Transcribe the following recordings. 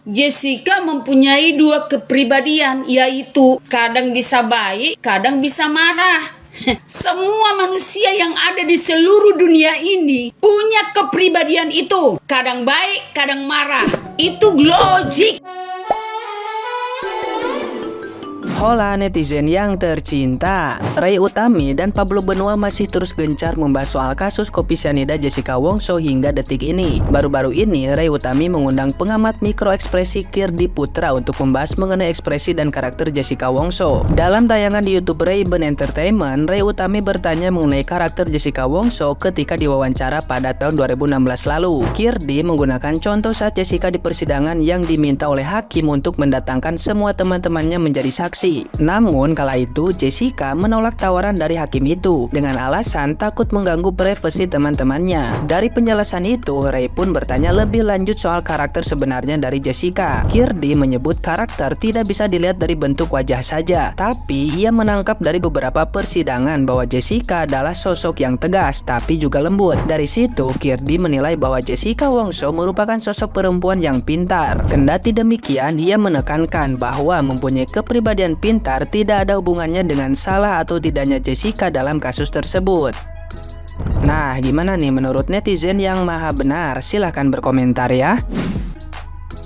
Jessica mempunyai dua kepribadian, yaitu kadang bisa baik, kadang bisa marah. Semua manusia yang ada di seluruh dunia ini punya kepribadian itu. Kadang baik, kadang marah. Itu logik. Hola netizen yang tercinta, Ray Utami dan Pablo Benua masih terus gencar membahas soal kasus kopi sianida Jessica Wongso hingga detik ini. Baru-baru ini Ray Utami mengundang pengamat mikroekspresi Kirdi Putra untuk membahas mengenai ekspresi dan karakter Jessica Wongso. Dalam tayangan di YouTube Ray-Ban Entertainment, Ray Utami bertanya mengenai karakter Jessica Wongso ketika diwawancara pada tahun 2016 lalu. Kirdi menggunakan contoh saat Jessica di persidangan yang diminta oleh hakim untuk mendatangkan semua teman-temannya menjadi saksi. Namun kala itu Jessica menolak tawaran dari hakim itu dengan alasan takut mengganggu privasi teman-temannya. Dari penjelasan itu, Ray pun bertanya lebih lanjut soal karakter sebenarnya dari Jessica. Kirdi menyebut karakter tidak bisa dilihat dari bentuk wajah saja, tapi ia menangkap dari beberapa persidangan bahwa Jessica adalah sosok yang tegas tapi juga lembut. Dari situ, Kirdi menilai bahwa Jessica Wongso merupakan sosok perempuan yang pintar. Kendati demikian, ia menekankan bahwa mempunyai kepribadian pintar tidak ada hubungannya dengan salah atau tidaknya Jessica dalam kasus tersebut. Nah, gimana nih menurut netizen yang maha benar? Silahkan berkomentar ya.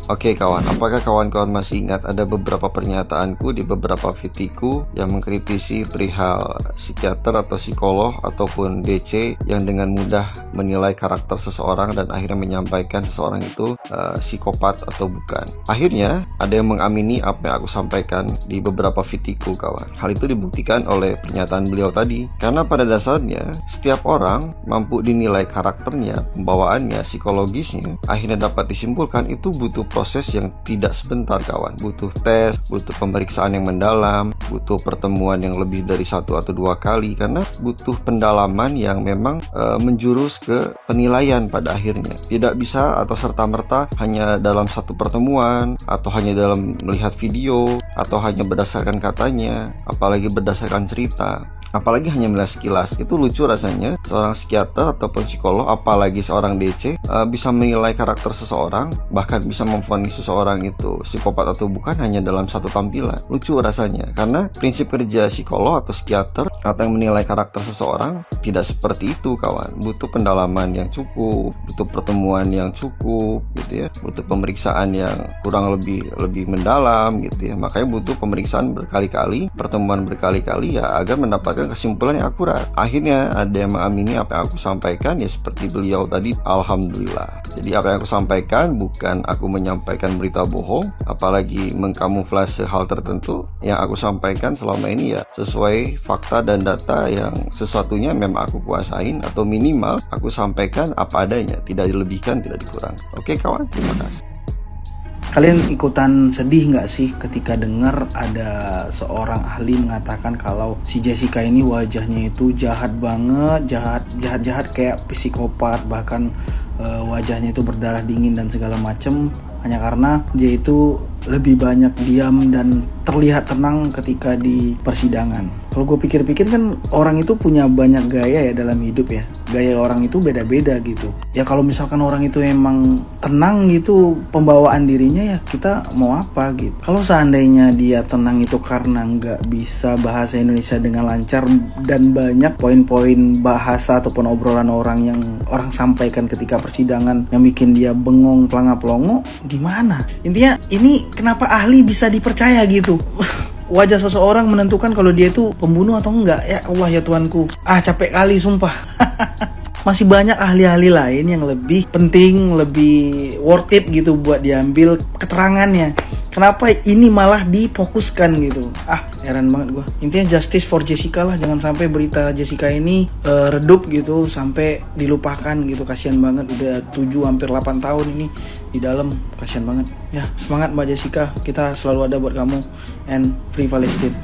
Oke kawan, apakah kawan-kawan masih ingat ada beberapa pernyataanku di beberapa videoku yang mengkritisi perihal psikiater atau psikolog ataupun DC yang dengan mudah menilai karakter seseorang dan akhirnya menyampaikan seseorang itu psikopat atau bukan. Akhirnya ada yang mengamini apa yang aku sampaikan di beberapa videoku kawan. Hal itu dibuktikan oleh pernyataan beliau tadi, karena pada dasarnya setiap orang mampu dinilai karakternya, pembawaannya, psikologisnya, akhirnya dapat disimpulkan itu butuh proses yang tidak sebentar kawan. Butuh tes, butuh pemeriksaan yang mendalam, butuh pertemuan yang lebih dari 1 atau 2 kali, karena butuh pendalaman yang memang menjurus ke penilaian pada akhirnya. Tidak bisa atau serta-merta hanya dalam satu pertemuan, atau hanya dalam melihat video, atau hanya berdasarkan katanya, apalagi berdasarkan cerita. Apalagi hanya melihat sekilas. Itu lucu rasanya seorang psikiater ataupun psikolog, apalagi seorang DC, bisa menilai karakter seseorang, bahkan bisa memvonis seseorang itu psikopat atau bukan hanya dalam satu tampilan. Lucu rasanya, karena prinsip kerja psikolog atau psikiater atau yang menilai karakter seseorang tidak seperti itu kawan. Butuh pendalaman yang cukup, butuh pertemuan yang cukup gitu ya, butuh pemeriksaan yang kurang lebih mendalam gitu ya. Makanya butuh pemeriksaan berkali-kali, pertemuan berkali-kali ya, agar mendapatkan kesimpulan yang akurat. Akhirnya ada yang mengamini apa yang aku sampaikan, ya seperti beliau tadi. Alhamdulillah. Jadi apa yang aku sampaikan bukan aku menyampaikan berita bohong, apalagi mengkamuflase hal tertentu. Yang aku sampaikan selama ini ya sesuai fakta dan data yang sesuatunya memang aku kuasain, atau minimal aku sampaikan apa adanya, tidak dilebihkan, tidak dikurang. Oke kawan, terima kasih. Kalian ikutan sedih nggak sih ketika dengar ada seorang ahli mengatakan kalau si Jessica ini wajahnya itu jahat banget, jahat kayak psikopat, bahkan wajahnya itu berdarah dingin dan segala macem, hanya karena dia itu lebih banyak diam dan terlihat tenang ketika di persidangan. Kalau gue pikir-pikir kan orang itu punya banyak gaya ya dalam hidup ya. Gaya orang itu beda-beda gitu. Ya kalau misalkan orang itu emang tenang gitu pembawaan dirinya, ya kita mau apa gitu. Kalau seandainya dia tenang itu karena nggak bisa bahasa Indonesia dengan lancar dan banyak poin-poin bahasa ataupun obrolan orang yang orang sampaikan ketika persidangan yang bikin dia bengong, pelanga-pelongo, gimana? Intinya ini kenapa ahli bisa dipercaya gitu? Wajah seseorang menentukan kalau dia itu pembunuh atau enggak. Ya Allah ya Tuanku. Capek kali sumpah. Masih banyak ahli-ahli lain yang lebih penting, lebih worth it gitu buat diambil keterangannya. Kenapa ini malah difokuskan gitu? Heran banget gue. Intinya justice for Jessica lah. Jangan sampai berita Jessica ini redup gitu, sampai dilupakan gitu. Kasian banget, udah 7 hampir 8 tahun ini di dalam. Kasian banget. Ya, semangat Mbak Jessica. Kita selalu ada buat kamu. And free Palestine.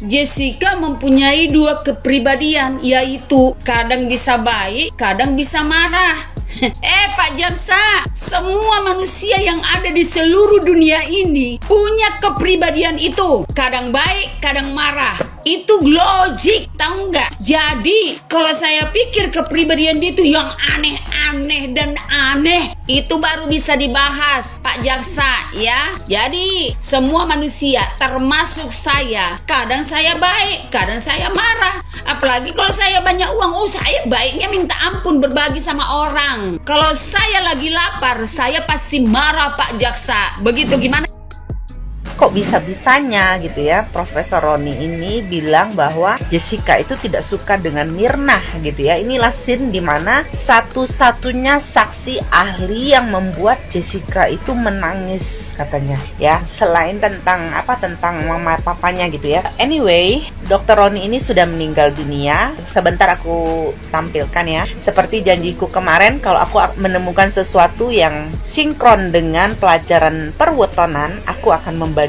Jessica mempunyai dua kepribadian, yaitu kadang bisa baik, kadang bisa marah. Pak Jaksa, semua manusia yang ada di seluruh dunia ini punya kepribadian itu. Kadang baik, kadang marah. Itu logik, tahu nggak? Jadi kalau saya pikir kepribadian dia itu yang aneh-aneh dan aneh, itu baru bisa dibahas, Pak Jaksa ya. Jadi semua manusia, termasuk saya, kadang saya baik, kadang saya marah. Apalagi kalau saya banyak uang, saya baiknya minta ampun, berbagi sama orang. Kalau saya lagi lapar, saya pasti marah, Pak Jaksa. Begitu gimana? Kok bisa-bisanya gitu ya Profesor Roni ini bilang bahwa Jessica itu tidak suka dengan Myrna gitu ya. Inilah scene dimana satu-satunya saksi ahli yang membuat Jessica itu menangis katanya ya, selain tentang mama papanya gitu ya. Anyway, Dr. Roni ini sudah meninggal dunia. Sebentar aku tampilkan ya. Seperti janjiku kemarin, kalau aku menemukan sesuatu yang sinkron dengan pelajaran perwetonan, aku akan membagikannya.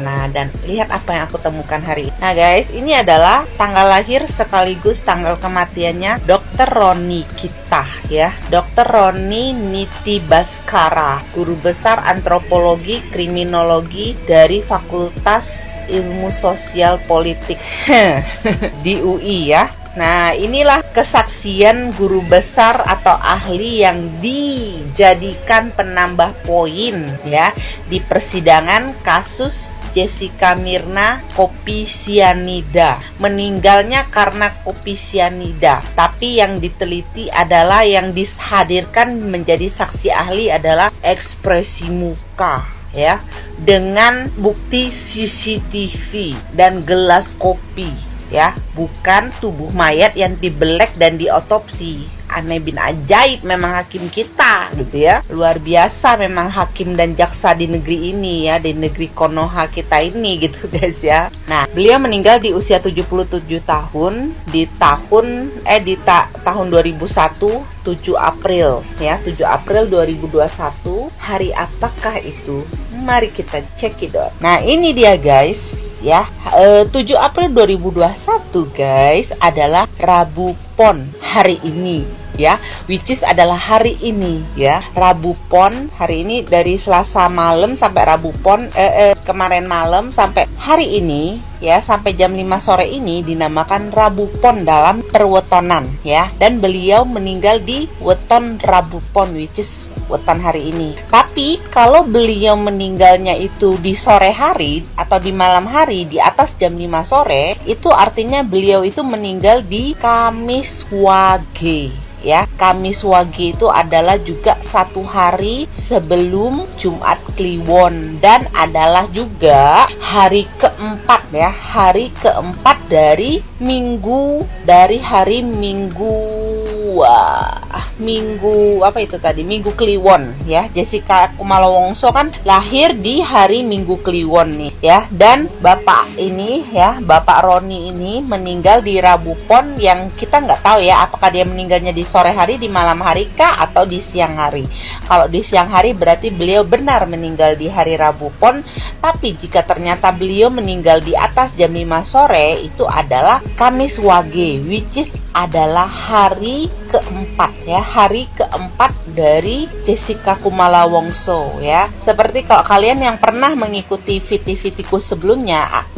Nah, dan lihat apa yang aku temukan hari ini. Nah guys, ini adalah tanggal lahir sekaligus tanggal kematiannya Dr. Roni kita ya. Dr. Roni Niti Baskara, guru besar antropologi kriminologi dari Fakultas Ilmu Sosial Politik di UI ya. Nah, inilah kesaksian guru besar atau ahli yang dijadikan penambah poin ya di persidangan kasus Jessica Myrna kopi sianida. Meninggalnya karena kopi sianida. Tapi yang diteliti adalah, yang dihadirkan menjadi saksi ahli adalah ekspresi muka ya, dengan bukti CCTV dan gelas kopi ya, bukan tubuh mayat yang dibelek dan diotopsi. Aneh bin ajaib memang hakim kita gitu ya. Luar biasa memang hakim dan jaksa di negeri ini ya, di negeri Konoha kita ini gitu guys ya. Nah, beliau meninggal di usia 77 tahun di tahun 2001, 7 April ya, 7 April 2021. Hari apakah itu? Mari kita cekidot. Nah, ini dia guys ya, 7 April 2021 guys adalah Rabu Pon hari ini ya, which is adalah hari ini ya, Rabu Pon hari ini, dari Selasa malam sampai Rabu Pon kemarin malam sampai hari ini ya, sampai jam 5 sore ini dinamakan Rabu Pon dalam perwetonan ya, dan beliau meninggal di weton Rabu Pon, which is weton hari ini. Tapi kalau beliau meninggalnya itu di sore hari atau di malam hari di atas jam 5 sore, itu artinya beliau itu meninggal di Kamis Wage ya. Kamis Wage itu adalah juga satu hari sebelum Jumat Kliwon, dan adalah juga hari keempat ya, hari keempat dari hari Minggu Kliwon ya. Jessica Kumala Wongso kan lahir di hari Minggu Kliwon nih ya, dan bapak ini ya, Bapak Roni ini meninggal di Rabu Pon, yang kita nggak tahu ya apakah dia meninggalnya di sore hari, di malam hari kah, atau di siang hari. Kalau di siang hari berarti beliau benar meninggal di hari Rabu Pon. Tapi jika ternyata beliau meninggal di atas jam 5 sore, itu adalah Kamis Wage, which is adalah hari keempat ya, hari keempat dari Jessica Kumala Wongso ya. Seperti kalau kalian yang pernah mengikuti VT-VT-ku sebelumnya,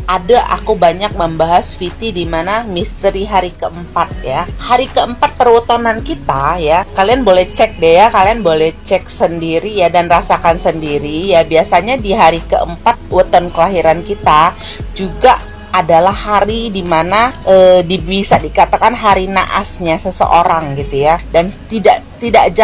aku banyak membahas VT di mana misteri hari keempat ya. Hari keempat perwetonan kita ya, kalian boleh cek deh ya, kalian boleh cek sendiri ya dan rasakan sendiri ya. Biasanya di hari keempat weton kelahiran kita juga adalah hari dimana bisa dikatakan hari naasnya seseorang gitu ya. Dan tidak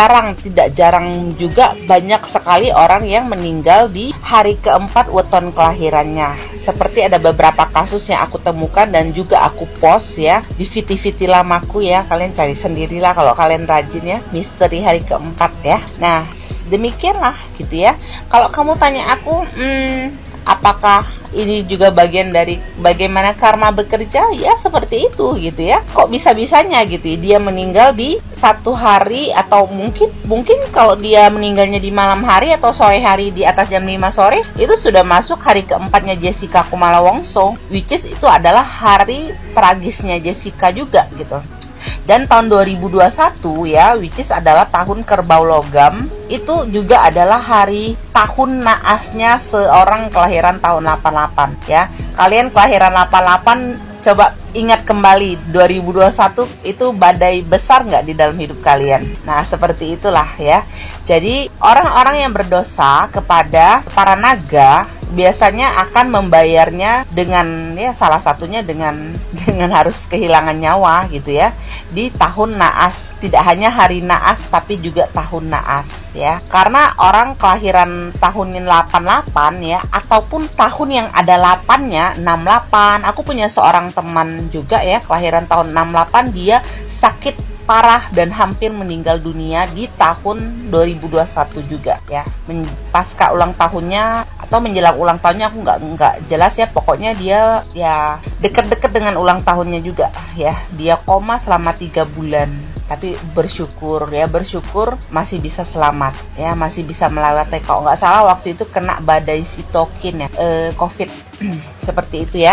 jarang juga banyak sekali orang yang meninggal di hari keempat weton kelahirannya. Seperti ada beberapa kasus yang aku temukan dan juga aku post ya di VT-VT lamaku ya. Kalian cari sendirilah kalau kalian rajin ya, misteri hari keempat ya. Nah, demikianlah gitu ya. Kalau kamu tanya aku, apakah ini juga bagian dari bagaimana karma bekerja? Ya seperti itu gitu ya. Kok bisa-bisanya gitu ya, dia meninggal di satu hari, atau mungkin kalau dia meninggalnya di malam hari atau sore hari di atas jam 5 sore, itu sudah masuk hari keempatnya Jessica Kumala Wongso, which is itu adalah hari tragisnya Jessica juga gitu. Dan tahun 2021 ya, which is adalah tahun kerbau logam, itu juga adalah hari tahun naasnya seorang kelahiran tahun 88 ya. Kalian kelahiran 88, coba ingat kembali 2021 itu badai besar nggak di dalam hidup kalian? Nah, seperti itulah ya. Jadi orang-orang yang berdosa kepada para naga biasanya akan membayarnya dengan ya salah satunya dengan harus kehilangan nyawa gitu ya di tahun naas. Tidak hanya hari naas tapi juga tahun naas ya. Karena orang kelahiran tahun 88 ya ataupun tahun yang ada 8-nya 68. Aku punya seorang teman juga ya kelahiran tahun 68, dia sakit parah dan hampir meninggal dunia di tahun 2021 juga ya. Pasca ulang tahunnya atau menjelang ulang tahunnya aku nggak jelas ya, pokoknya dia ya deket-deket dengan ulang tahunnya juga ya. Dia koma selama 3 bulan tapi bersyukur masih bisa selamat ya, masih bisa melewati. Kalau nggak salah waktu itu kena badai sitokin ya, COVID seperti itu ya.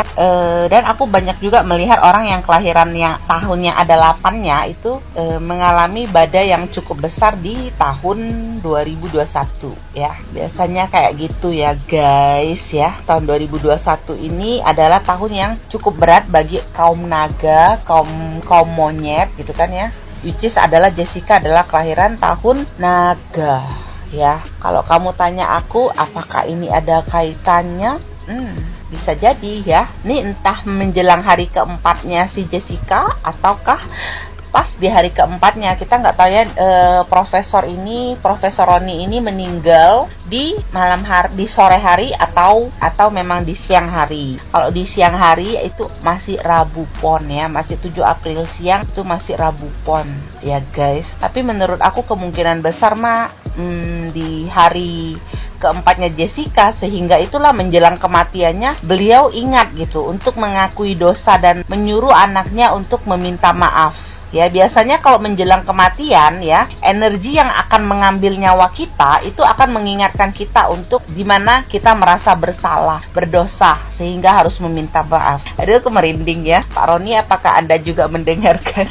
Dan aku banyak juga melihat orang yang kelahiran yang tahunnya ada 8-nya itu mengalami badai yang cukup besar di tahun 2021 ya. Biasanya kayak gitu ya guys ya. Tahun 2021 ini adalah tahun yang cukup berat bagi kaum naga, kaum monyet gitu kan ya. Which is adalah Jessica adalah kelahiran tahun naga ya. Kalau kamu tanya aku apakah ini ada kaitannya? Bisa jadi ya. Ini entah menjelang hari keempatnya si Jessica ataukah pas di hari keempatnya. Kita nggak tahu ya. Profesor Roni ini meninggal di malam hari, di sore hari atau memang di siang hari. Kalau di siang hari itu masih Rabu Pon ya, masih 7 April siang itu masih Rabu Pon ya guys. Tapi menurut aku kemungkinan besar di hari keempatnya Jessica, sehingga itulah menjelang kematiannya beliau ingat gitu untuk mengakui dosa dan menyuruh anaknya untuk meminta maaf. Ya, biasanya kalau menjelang kematian ya, energi yang akan mengambil nyawa kita itu akan mengingatkan kita untuk dimana kita merasa bersalah, berdosa, sehingga harus meminta maaf. Aduh, aku merinding ya. Pak Roni, apakah Anda juga mendengarkan?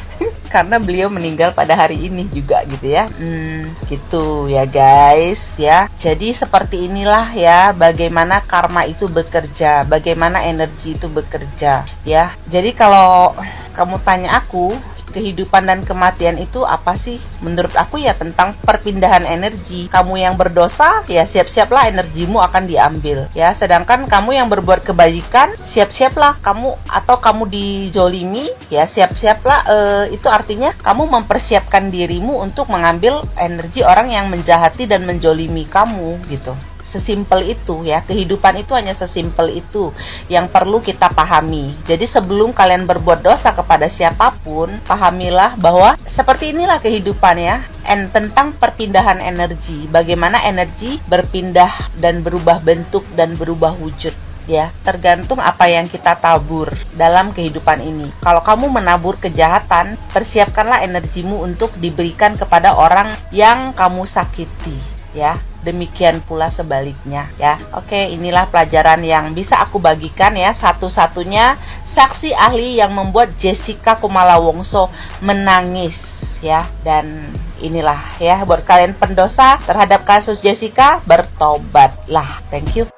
Karena beliau meninggal pada hari ini juga gitu ya. Gitu ya guys ya. Jadi seperti inilah ya bagaimana karma itu bekerja, bagaimana energi itu bekerja ya. Jadi kalau kamu tanya aku, kehidupan dan kematian itu apa sih? Menurut aku ya tentang perpindahan energi. Kamu yang berdosa ya siap-siaplah energimu akan diambil ya. Sedangkan kamu yang berbuat kebaikan, siap-siaplah kamu dijolimi ya, siap-siaplah itu artinya kamu mempersiapkan dirimu untuk mengambil energi orang yang menjahati dan menjolimi kamu gitu. Sesimpel itu ya, kehidupan itu hanya sesimpel itu yang perlu kita pahami. Jadi sebelum kalian berbuat dosa kepada siapapun, pahamilah bahwa seperti inilah kehidupan ya. Tentang perpindahan energi, bagaimana energi berpindah dan berubah bentuk dan berubah wujud ya, tergantung apa yang kita tabur dalam kehidupan ini. Kalau kamu menabur kejahatan, persiapkanlah energimu untuk diberikan kepada orang yang kamu sakiti ya. Demikian pula sebaliknya ya. Oke, inilah pelajaran yang bisa aku bagikan ya. Satu-satunya saksi ahli yang membuat Jessica Kumala Wongso menangis ya. Dan inilah ya buat kalian pendosa terhadap kasus Jessica, bertobatlah. Thank you.